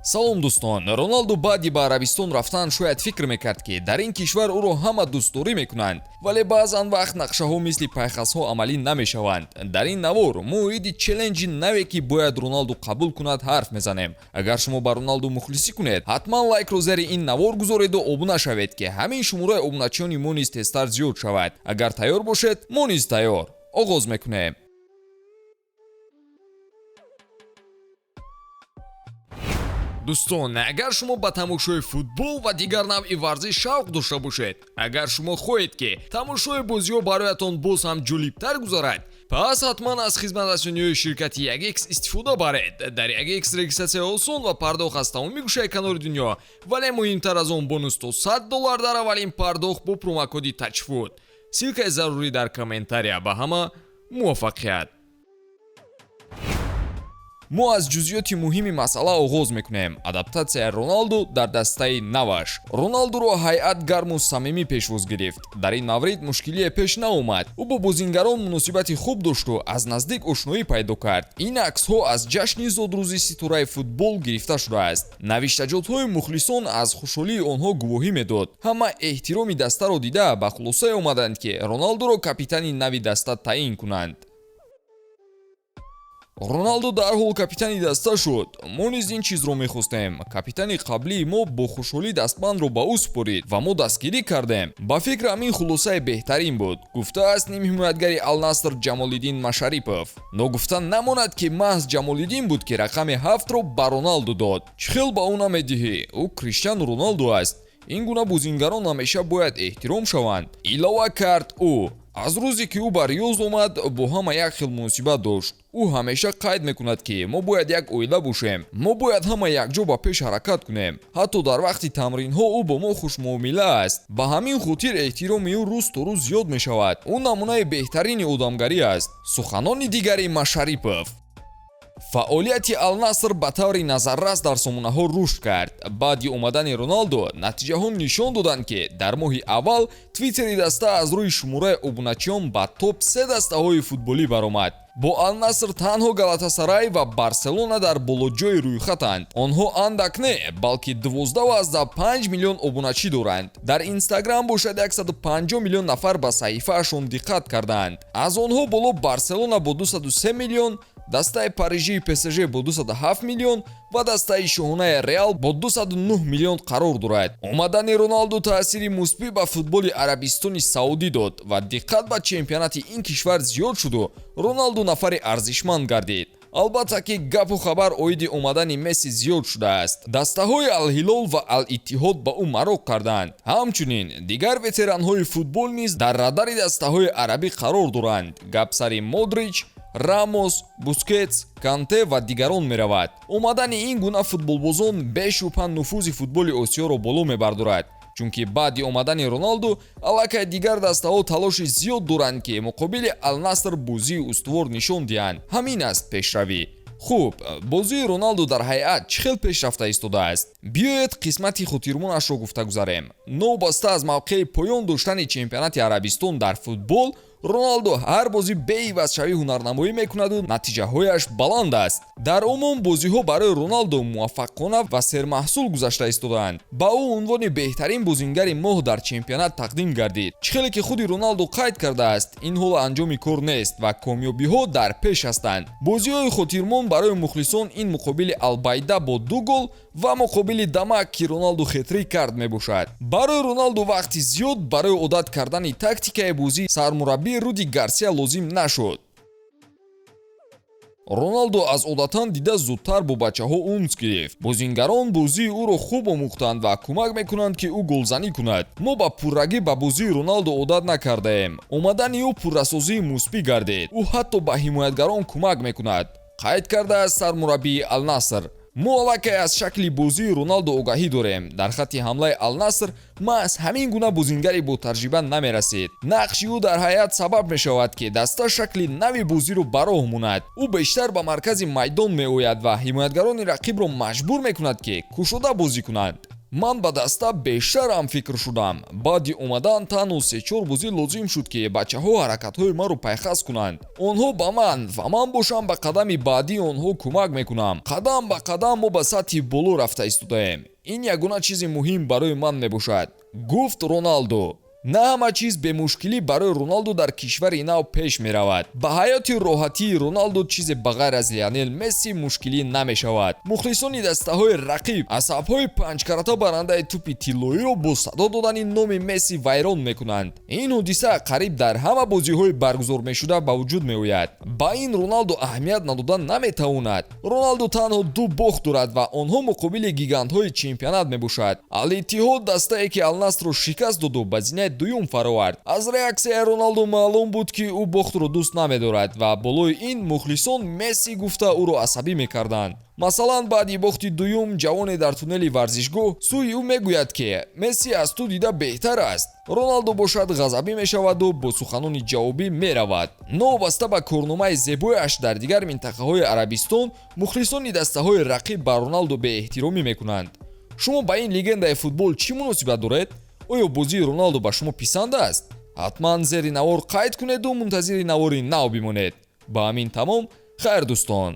салом дӯстон, Роналду баъди ба Арабистон рафтан шояд фикр мекард ки дар ин кишвар ӯро ҳама дӯстдорӣ мекунанд, вале баъзан вақт нақшаҳо мисли пайхасҳо амалӣ намешаванд. дар ин навор муриди челленҷи наве ки бояд Роналду қабул кунад ҳарф мезанем. Агар шумо ба Роналду мухлисӣ кунед, ҳатман лайкро зери ин навор гузореду обуна шавед ки ҳамин шумораи обуначиёни мо низ тезтар зиёд шавад. Агар тайёр бошед, мо низ тайёр. оғоз мекунем. дӯстон, агар шумо ба тамошои футбол ва дигар навъи варзиш шавқ дошта бошед, агар шумо хоҳед ки тамошои бозиҳо бароятон боз ҳам ҷолибтар гузарад, пас ҳатман аз хизматрасониҳои ширкати 1x истифода баред. дар 1x регистратсия осон ва пардохт аз тамоми гӯшаи канори дунё, вале муҳимтар аз он бонус то $100 дар аввалин пардохт бо промокоди таҷфут. силкаи зарурӣ дар комментария. Ба ҳама муваффақият. мо аз ҷузъиёти муҳими масъала оғоз мекунем. Адаптатсияи Роналду дар дастаи наваш. Роналдуро ҳайат гарму самимӣ пешвоз гирифт. дар ин маврид мушкилие пеш наомад. ӯ бо бозингарон муносибати хуб дошту аз наздик ошноӣ пайдо кард. ин аксҳо аз ҷашни зодрӯзи ситораи футбол гирифта шудааст. навиштаҷотҳои мухлисон аз хушҳолии онҳо гувоҳӣ медод. ҳама эҳтироми дастаро дида ба хулосае омаданд ки Роналдуро капитани нави даста таъин кунанд. Роналду дарҳол капитани даста шуд. мо низ ин чизро мехостем. Капитани қаблии мо бо хушҳолӣ дастбандро ба ӯ супорид ва мо дастгирӣ кардем. Ба фикрам ин хулосаи беҳтарин буд, гуфтааст нимҳимоятгари Ал-Наср Ҷамолиддин Машарипов. Ногуфта намонад ки маҳз Ҷамолиддин буд ки рақами 7-ро ба Роналду дод. чӣ хел ба ӯ намедиҳӣ? ӯ Криштиану Роналду аст. ин гуна бузингарон ҳамеша бояд эҳтиром шаванд. Илова кард ӯ. аз рӯзе ки ӯ ба Риёз омад, бо ҳама як хел муносибат дошт. ӯ ҳамеша қайд мекунад ки мо бояд як оила бошем. мо бояд ҳама якҷо ба пеш ҳаракат кунем. ҳатто дар вақти тамринҳо ӯ бо мо хушмуомила аст. ба ҳамин хотир эҳтироми ӯ рӯз то рӯз зиёд мешавад. ӯ намунаи беҳтарини одамгарӣ аст. суханони дигари Машарипов. фаъолияти Ал-Наср ба таври назаррас дар сомонаҳо рушд кард. баъди омадани Роналду, натиҷаҳо нишон доданд ки дар моҳи аввал твиттери даста аз рӯи шумораи обуначиён ба топ 3 дастаҳои футболӣ баромад. бо Ал-Наср танҳо Галатасарай ва Барселона дар болоҷои рӯйхатанд. онҳо андак не, балки 12.5 миллион обуначӣ доранд. дар Инстаграм бошад 150 миллион нафар ба саҳифаашон диққат карданд. аз онҳо боло Барселона бо 203 миллион, дастаи Парижии ПСЖ бо 207 миллион ва дастаи шоҳонаи Реал бо 209 миллион қарор дорад. омадани Роналду таъсири мусбӣ ба футболи Арабистони Саудӣ дод ва диққат ба чемпионати ин кишвар зиёд шуду Роналду нафари арзишманд гардид. албатта ки гапу хабар оиди омадани Месси зиёд шудааст. дастаҳои Ал-Ҳилол ва Ал-Иттиҳод ба ӯ мароқ карданд. ҳамчунин дигар ветеранҳои футбол низ дар радари дастаҳои арабӣ қарор доранд. гап сари Модрич, Рамос, Бускетс, Канте ва дигарон меравад. омадани ин гуна футболбозон бешубҳа нуфузи футболи Осиёро боло мебардорад, чунки баъди омадани Роналду аллакай дигар дастаҳо талоши зиёд доранд ки муқобили Ал-Наср бозии устувор нишон диҳанд. ҳамин аст пешравӣ. хуб, бозии Роналду дар ҳайат чӣ хел пешрафта истодааст? биёед қисмати хотирмонашро гуфта гузарем. новобаста аз мавқеи поён доштани чемпионати Арабистон дар футбол, Роналду ҳар бозӣ беивазшавӣ ҳунарнамоӣ мекунаду натиҷаҳояш баланд аст. дар умум бозиҳо барои Роналду муваффақона ва сермаҳсул гузашта истодаанд. ба ӯ унвони беҳтарин бозингари моҳ дар чемпионат тақдим гардид. чӣ хеле ки худи Роналду қайд кардааст, ин ҳол анҷоми кор нест ва комёбиҳо дар пеш ҳастанд. бозиҳои хотирмон барои мухлисон ин муқобили Албайда бо 2 гол ва муқобили Дамак ки Роналду хетрик кард мебошад. барои Роналду вақти зиёд барои одат кардани тактикаи бозӣ сармураббии Руди Гарсия лозим нашуд. Роналду аз одатан дида зудтар бо бачаҳо унс гирифт. бозингарон бозии ӯро хуб омӯхтанд ва кӯмак мекунанд ки ӯ голзанӣ кунад. мо ба пуррагӣ ба бозии Роналду одат накардаем. омадани ӯ пуррасозии мусбӣ гардид. ӯ ҳатто ба ҳимоятгарон кӯмак мекунад, қайд кардааст сармураббии Ал-Наср. мо аллакай аз шакли бозии Роналду огаҳӣ дорем. дар хатти ҳамлаи Ал-Наср маҳз ҳамин гуна бозингари ботаҷриба намерасид. нақши ӯ дар ҳайат сабаб мешавад ки даста шакли нави бозиро ба роҳ монад. ӯ бештар ба маркази майдон меояд ва ҳимоятгарони рақибро маҷбур мекунад ки кушода бозӣ кунанд. ман ба даста бештарам фикр шудам. Баъди омадан танҳо 3-4 бозӣ лозим шуд ки бачаҳо ҳаракатҳои маро пайхас кунанд. Онҳо ба ман ва ман бошам ба қадами баъдии онҳо кӯмак мекунам. Қадам ба қадам мо ба сатҳи боло рафта истодаем. Ин ягона чизи муҳим барои ман мебошад, гуфт Роналдо. На ҳама чиз бемушкилӣ барои Роналдо дар кишвари нав пеш меравад. Ба ҳаёти роҳатии Роналдо чизе ба ғайр аз Лионел Месси мушкилӣ намешавад. Мухлисони дастаҳои рақиб асабҳои панҷкарата барандаи тӯпи тиллоиро бо садо додани номи Месси вайрон мекунанд. Ин ҳодиса қариб дар ҳама бозиҳои баргузор мешуда ба вуҷуд меояд. Ба ин Роналдо аҳамият надода наметавонад. Роналдо танҳо 2 бохт дорад ва онҳо муқобили гигантҳои чемпионат мебошад. Ал-Иттиҳод дастае ки Ал-Насрро шикаст доду ба зинаи дуюм фаровард. Аз реаксияи Роналдо маълум буд ки ӯ бохтро дӯст намедорад ва болои ин мухлисон Месси гуфта ӯро асабӣ мекарданд. Масалан, баъди бохти дуюм ҷавоне дар туннели варзишгоҳ сӯи ӯ мегӯяд ки Месси аз ту дида беҳтар аст. Роналдо бошад ғазабӣ мешаваду бо суханони ҷавобӣ меравад. Новобаста ба корномаи зебояш дар дигар минтақаҳои Арабистон, мухлисони дастаҳои рақиб ба Роналдо беэҳтиромӣ мекунанд. Шумо ба ин легендаи футбол чӣ муносибат доред? оё бозии Роналдо ба шумо писанд аст? ҳатман зери навор қайд кунеду мунтазири навори нав бимонед. Ба ҳамин тамом, хайр дӯстон.